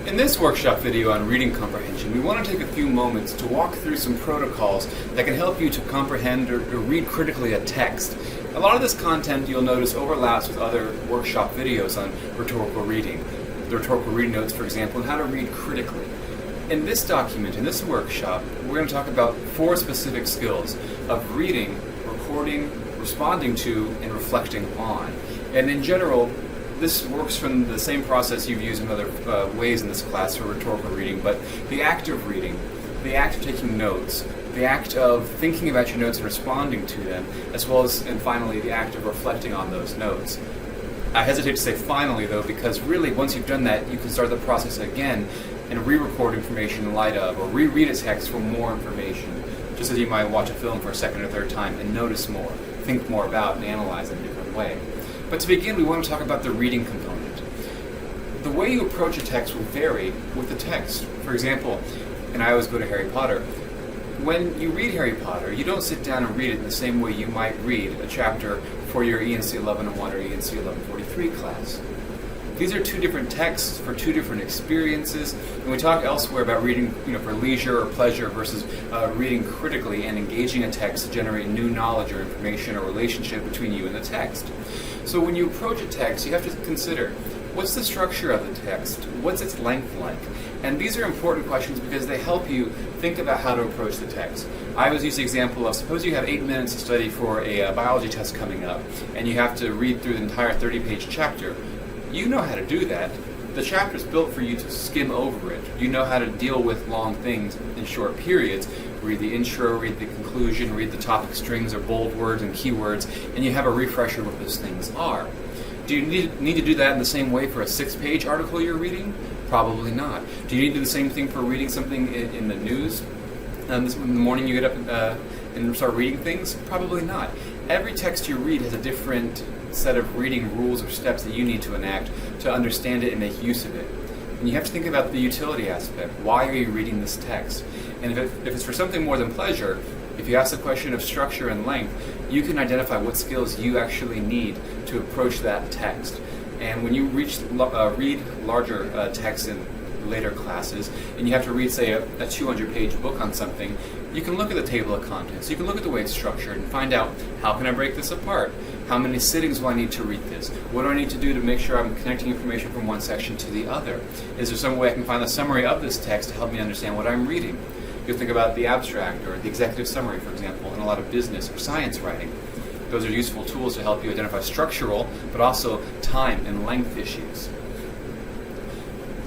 In this workshop video on reading comprehension, we want to take a few moments to walk through some protocols that can help you to comprehend or read critically a text. A lot of this content you'll notice overlaps with other workshop videos on rhetorical reading. The rhetorical reading notes, for example, and how to read critically. In this document, in this workshop, we're going to talk about 4 specific skills of reading, recording, responding to, and reflecting on. And in general, this works from the same process you've used in other ways in this class for rhetorical reading, but the act of reading, the act of taking notes, the act of thinking about your notes and responding to them, as well as, and finally, the act of reflecting on those notes. I hesitate to say finally, though, because really, once you've done that, you can start the process again and re-record information in light of, or reread a text for more information, just as you might watch a film for a second or third time and notice more, think more about, and analyze in a different way. But to begin, we want to talk about the reading component. The way you approach a text will vary with the text. For example, and I always go to Harry Potter, when you read Harry Potter, you don't sit down and read it in the same way you might read a chapter for your ENC 1101 or ENC 1143 class. These are 2 different texts for 2 different experiences, and we talk elsewhere about reading for leisure or pleasure versus reading critically and engaging a text to generate new knowledge or information or relationship between you and the text. So when you approach a text, you have to consider, what's the structure of the text? What's its length like? And these are important questions because they help you think about how to approach the text. I always use the example of, suppose you have 8 minutes to study for a biology test coming up, and you have to read through the entire 30-page chapter. You know how to do that. The chapter is built for you to skim over it. You know how to deal with long things in short periods. Read the intro, read the conclusion, read the topic strings or bold words and keywords, and you have a refresher of what those things are. Do you need to do that in the same way for a 6-page article you're reading? Probably not. Do you need to do the same thing for reading something in the news? In the morning you get up and start reading things? Probably not. Every text you read has a different set of reading rules or steps that you need to enact to understand it and make use of it. And you have to think about the utility aspect. Why are you reading this text? And if it's for something more than pleasure, if you ask the question of structure and length, you can identify what skills you actually need to approach that text. And when you read larger texts in later classes, and you have to read, say, a 200-page book on something, you can look at the table of contents. You can look at the way it's structured and find out, how can I break this apart? How many sittings will I need to read this? What do I need to do to make sure I'm connecting information from one section to the other? Is there some way I can find the summary of this text to help me understand what I'm reading? You'll think about the abstract or the executive summary, for example, in a lot of business or science writing. Those are useful tools to help you identify structural, but also time and length issues.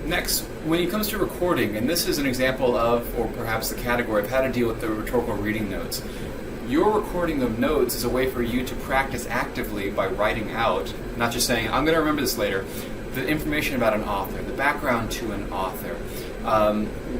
Next, when it comes to recording, and this is an example of, or perhaps the category of how to deal with the rhetorical reading notes. Your recording of notes is a way for you to practice actively by writing out, not just saying, I'm going to remember this later, the information about an author, the background to an author,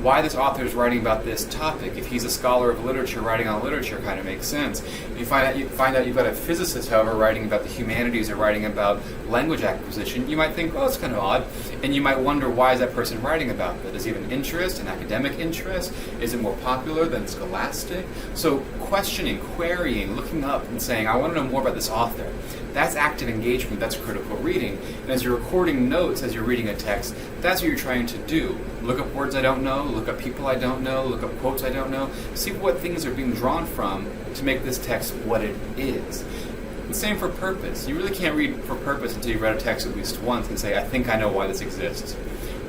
why this author is writing about this topic. If he's a scholar of literature, writing on literature kind of makes sense. If you find out you've got a physicist, however, writing about the humanities or writing about language acquisition, you might think, well, it's kind of odd. And you might wonder, why is that person writing about that? Does he have an interest, an academic interest? Is it more popular than scholastic? So questioning, querying, looking up and saying, I want to know more about this author. That's active engagement, that's critical reading. And as you're recording notes as you're reading a text, that's what you're trying to do. Look up words I don't know, look up people I don't know, look up quotes I don't know, see what things are being drawn from to make this text what it is. And same for purpose. You really can't read for purpose until you've read a text at least once and say, I think I know why this exists.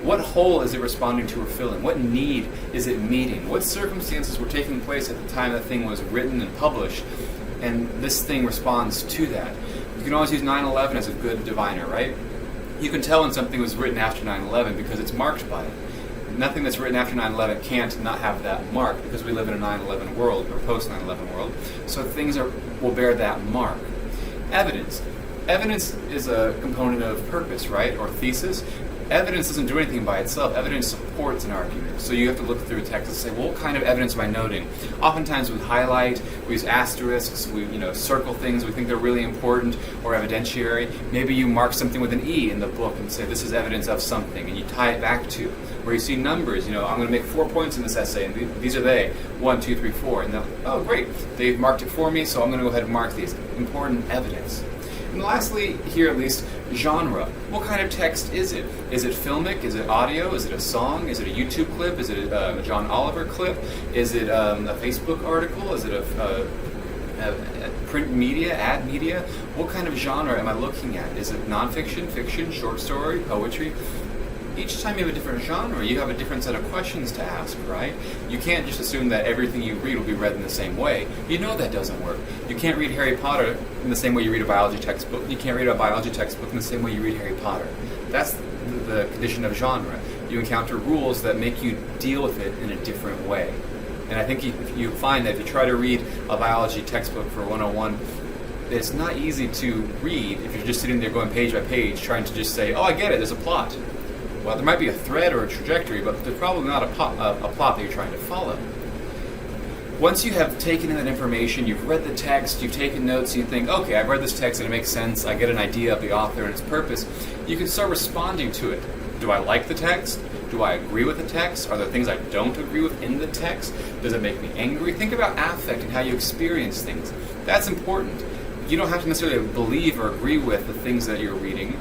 What hole is it responding to or filling? What need is it meeting? What circumstances were taking place at the time the thing was written and published? And this thing responds to that. You can always use 9/11 as a good diviner, right? You can tell when something was written after 9/11 because it's marked by it. Nothing that's written after 9/11 can't not have that mark because we live in a 9/11 world or post 9/11 world. So things will bear that mark. Evidence. Evidence is a component of purpose, right? Or thesis. Evidence doesn't do anything by itself. Evidence supports an argument. So you have to look through a text and say, well, what kind of evidence am I noting? Oftentimes we highlight, we use asterisks, we circle things we think they're really important or evidentiary. Maybe you mark something with an E in the book and say this is evidence of something, and you tie it back to. Where you see numbers, I'm going to make 4 points in this essay, and these are they, 1, 2, 3, 4. And oh, great, they've marked it for me, so I'm going to go ahead and mark these. Important evidence. And lastly, here at least, genre. What kind of text is it? Is it filmic? Is it audio? Is it a song? Is it a YouTube clip? Is it a John Oliver clip? Is it a Facebook article? Is it a print media, ad media? What kind of genre am I looking at? Is it nonfiction, fiction, short story, poetry? Each time you have a different genre, you have a different set of questions to ask, right? You can't just assume that everything you read will be read in the same way. You know that doesn't work. You can't read Harry Potter in the same way you read a biology textbook. You can't read a biology textbook in the same way you read Harry Potter. That's the condition of genre. You encounter rules that make you deal with it in a different way. And I think you find that if you try to read a biology textbook for 101, it's not easy to read if you're just sitting there going page by page trying to just say, oh, I get it, there's a plot. Well, there might be a thread or a trajectory, but there's probably not a plot that you're trying to follow. Once you have taken in that information, you've read the text, you've taken notes, you think, okay, I've read this text and it makes sense, I get an idea of the author and its purpose, you can start responding to it. Do I like the text? Do I agree with the text? Are there things I don't agree with in the text? Does it make me angry? Think about affect and how you experience things. That's important. You don't have to necessarily believe or agree with the things that you're reading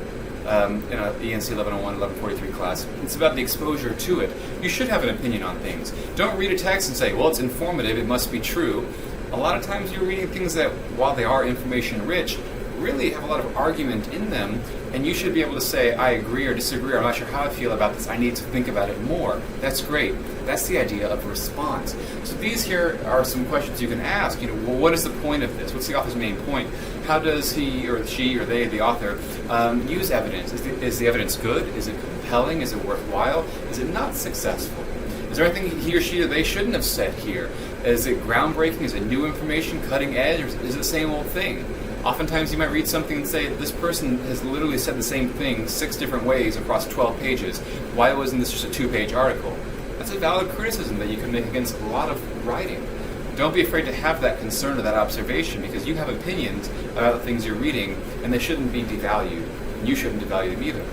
in a ENC 1101, 1143 class. It's about the exposure to it. You should have an opinion on things. Don't read a text and say, well, it's informative, it must be true. A lot of times you're reading things that, while they are information rich, really have a lot of argument in them, and you should be able to say, I agree or disagree, or I'm not sure how I feel about this, I need to think about it more. That's great. That's the idea of response. So these here are some questions you can ask. Well, what is the point of this? What's the author's main point? How does he or she or they, the author, use evidence? Is the evidence good? Is it compelling? Is it worthwhile? Is it not successful? Is there anything he or she or they shouldn't have said here? Is it groundbreaking? Is it new information, cutting edge, or is it the same old thing? Oftentimes you might read something and say, this person has literally said the same thing 6 different ways across 12 pages. Why wasn't this just a 2-page article? That's a valid criticism that you can make against a lot of writing. Don't be afraid to have that concern or that observation, because you have opinions about the things you're reading, and they shouldn't be devalued. And you shouldn't devalue them either.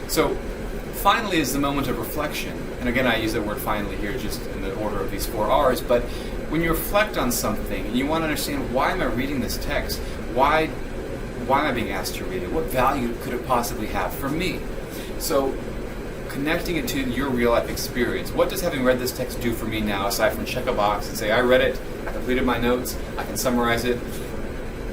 So, finally is the moment of reflection. And again, I use the word finally here just in the order of these 4 R's, but when you reflect on something and you want to understand, why am I reading this text? Why am I being asked to read it? What value could it possibly have for me? So, connecting it to your real life experience. What does having read this text do for me now, aside from check a box and say, I read it, I completed my notes, I can summarize it?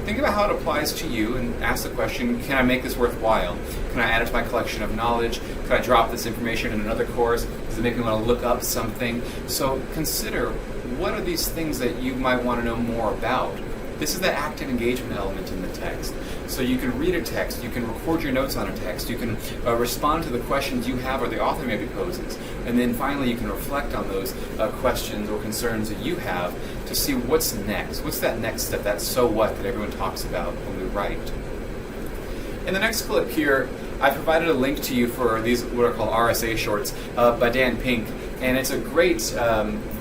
Think about how it applies to you and ask the question, can I make this worthwhile? Can I add it to my collection of knowledge? Can I drop this information in another course? Does it make me want to look up something? So consider, what are these things that you might want to know more about? This is the active engagement element in the text. So you can read a text, you can record your notes on a text, you can respond to the questions you have or the author maybe poses, and then finally you can reflect on those questions or concerns that you have to see what's next. What's that next step, that so what that everyone talks about when we write? In the next clip here, I provided a link to you for these what are called RSA shorts by Dan Pink, and it's a great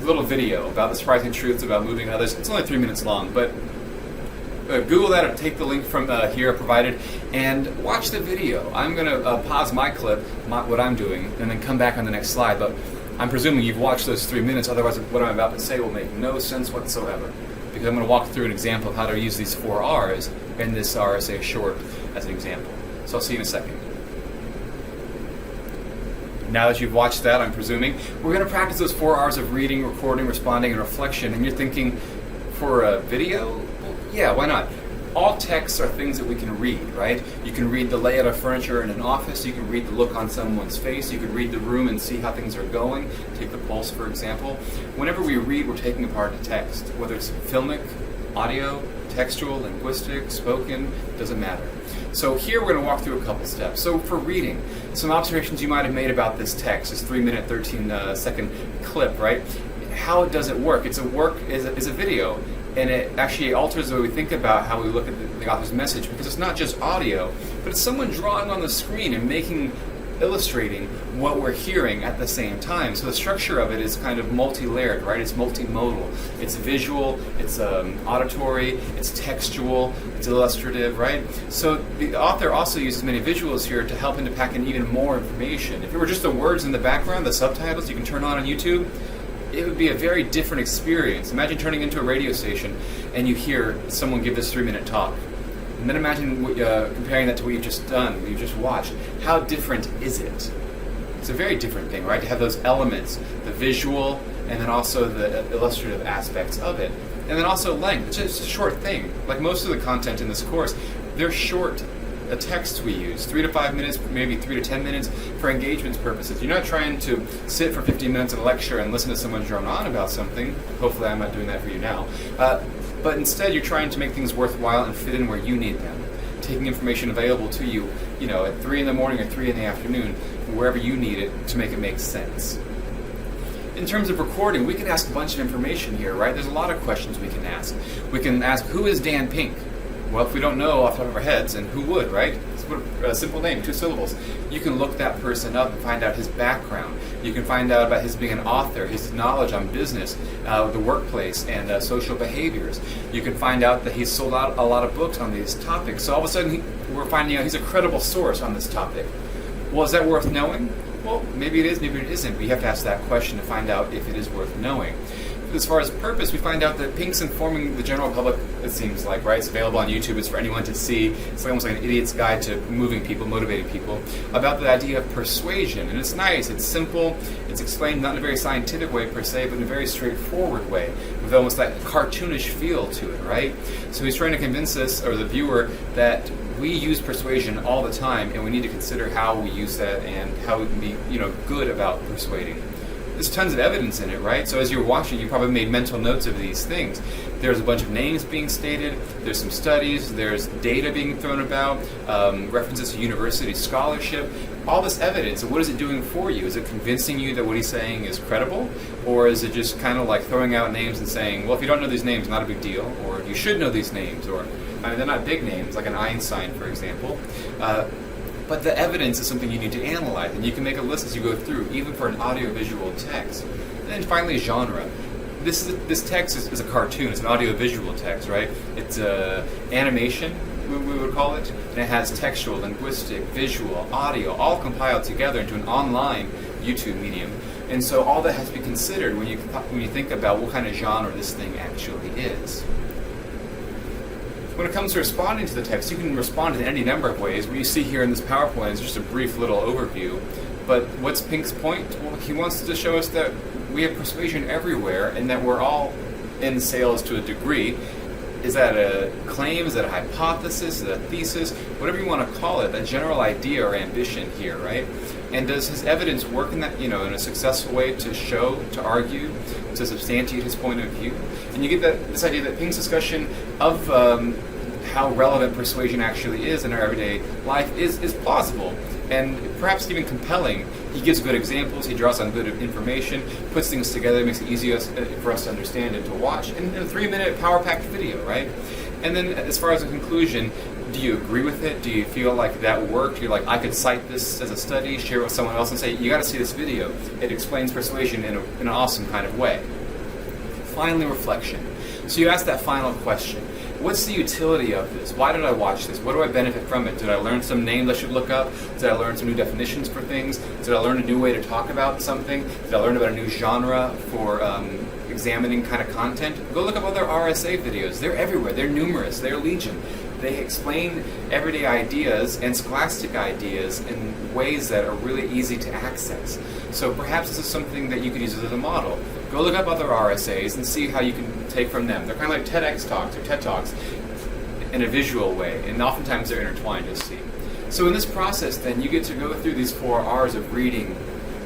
little video about the surprising truths about moving others. It's only 3 minutes long, but Google that or take the link from here provided and watch the video. I'm going to pause my clip, what I'm doing, and then come back on the next slide. But I'm presuming you've watched those 3 minutes, otherwise what I'm about to say will make no sense whatsoever. Because I'm going to walk through an example of how to use these 4 R's in this RSA short as an example. So I'll see you in a second. Now that you've watched that, I'm presuming, we're going to practice those 4 R's of reading, recording, responding, and reflection. And you're thinking, for a video? Yeah, why not? All texts are things that we can read, right? You can read the layout of furniture in an office, you can read the look on someone's face, you can read the room and see how things are going. Take the pulse, for example. Whenever we read, we're taking apart a text. Whether it's filmic, audio, textual, linguistic, spoken, doesn't matter. So here we're going to walk through a couple steps. So for reading, some observations you might have made about this text, this 3-minute, 13-second clip, right? How does it work? It's a video. And it actually alters the way we think about how we look at the author's message, because it's not just audio, but it's someone drawing on the screen and illustrating what we're hearing at the same time. So the structure of it is kind of multi-layered, right? It's multimodal. It's visual, it's auditory, it's textual, it's illustrative, right? So the author also uses many visuals here to help him to pack in even more information. If it were just the words in the background, the subtitles you can turn on YouTube, it would be a very different experience. Imagine turning into a radio station and you hear someone give this 3-minute talk. And then imagine comparing that to what you've just done, what you've just watched. How different is it? It's a very different thing, right? To have those elements, the visual, and then also the illustrative aspects of it. And then also length. It's just a short thing. Like most of the content in this course, they're short texts we use, 3 to 5 minutes, maybe 3 to 10 minutes for engagement purposes. You're not trying to sit for 15 minutes in a lecture and listen to someone drone on about something. Hopefully I'm not doing that for you now. But instead you're trying to make things worthwhile and fit in where you need them. Taking information available to you, at 3 in the morning or 3 in the afternoon, wherever you need it to make it make sense. In terms of recording, we can ask a bunch of information here, right? There's a lot of questions we can ask. We can ask, who is Dan Pink? Well, if we don't know off the top of our heads, and who would, right? It's a simple name, 2 syllables. You can look that person up and find out his background. You can find out about his being an author, his knowledge on business, the workplace, and social behaviors. You can find out that he's sold out a lot of books on these topics. So all of a sudden, we're finding out he's a credible source on this topic. Well, is that worth knowing? Well, maybe it is, maybe it isn't. We have to ask that question to find out if it is worth knowing. As far as purpose, we find out that Pink's informing the general public, it seems like, right? It's available on YouTube. It's for anyone to see. It's almost like an idiot's guide to moving people, motivating people, about the idea of persuasion. And it's nice. It's simple. It's explained not in a very scientific way, per se, but in a very straightforward way, with almost that cartoonish feel to it, right? So he's trying to convince us, or the viewer, that we use persuasion all the time, and we need to consider how we use that and how we can be, good about persuading. There's tons of evidence in it, right? So as you're watching, you probably made mental notes of these things. There's a bunch of names being stated, there's some studies, there's data being thrown about, references to university scholarship, all this evidence. And what is it doing for you? Is it convincing you that what he's saying is credible? Or is it just kind of like throwing out names and saying, well, if you don't know these names, not a big deal, or you should know these names, or, they're not big names, like an Einstein, for example. But the evidence is something you need to analyze, and you can make a list as you go through, even for an audio-visual text. And then finally, genre. This text is a cartoon. It's an audio-visual text, right? It's animation, we would call it, and it has textual, linguistic, visual, audio, all compiled together into an online YouTube medium. And so all that has to be considered when you think about what kind of genre this thing actually is. When it comes to responding to the text, you can respond in any number of ways. What you see here in this PowerPoint is just a brief little overview. But what's Pink's point? Well, he wants to show us that we have persuasion everywhere and that we're all in sales to a degree. Is that a claim? Is that a hypothesis? Is that a thesis? Whatever you want to call it, that general idea or ambition here, right? And does his evidence work in that, in a successful way to show, to argue, to substantiate his point of view? And you get this idea that Pink's discussion of how relevant persuasion actually is in our everyday life is plausible and perhaps even compelling. He gives good examples, he draws on good information, puts things together, makes it easier for us to understand and to watch in a 3-minute power-packed video, right? And then as far as a conclusion, do you agree with it? Do you feel like that worked? You're like, I could cite this as a study, share it with someone else and say, you got to see this video. It explains persuasion in an awesome kind of way. Finally, reflection. So you ask that final question. What's the utility of this? Why did I watch this? What do I benefit from it? Did I learn some names I should look up? Did I learn some new definitions for things? Did I learn a new way to talk about something? Did I learn about a new genre for examining kind of content? Go look up other RSA videos. They're everywhere. They're numerous. They're legion. They explain everyday ideas and scholastic ideas in ways that are really easy to access. So perhaps this is something that you could use as a model. Go look up other RSAs and see how you can take from them. They're kind of like TEDx talks or TED Talks in a visual way, and oftentimes they're intertwined, you'll see. So in this process, then, you get to go through these 4 R's of reading,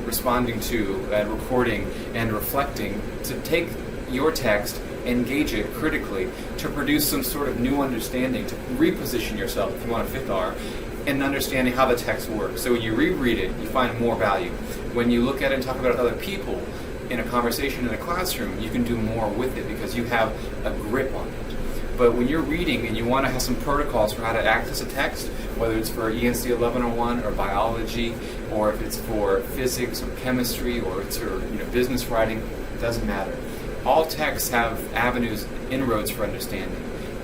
responding to, and recording, and reflecting to take your text, engage it critically, to produce some sort of new understanding, to reposition yourself, if you want a 5th R, in understanding how the text works. So when you reread it, you find more value. When you look at it and talk about it with other people in a conversation in a classroom, you can do more with it because you have a grip on it. But when you're reading and you want to have some protocols for how to access a text, whether it's for ENC 1101 or biology, or if it's for physics or chemistry, or it's for business writing, it doesn't matter. All texts have avenues, inroads for understanding.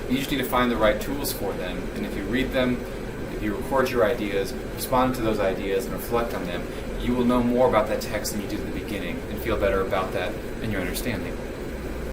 You just need to find the right tools for them, and if you read them, if you record your ideas, respond to those ideas, and reflect on them, you will know more about that text than you did at the beginning and feel better about that in your understanding.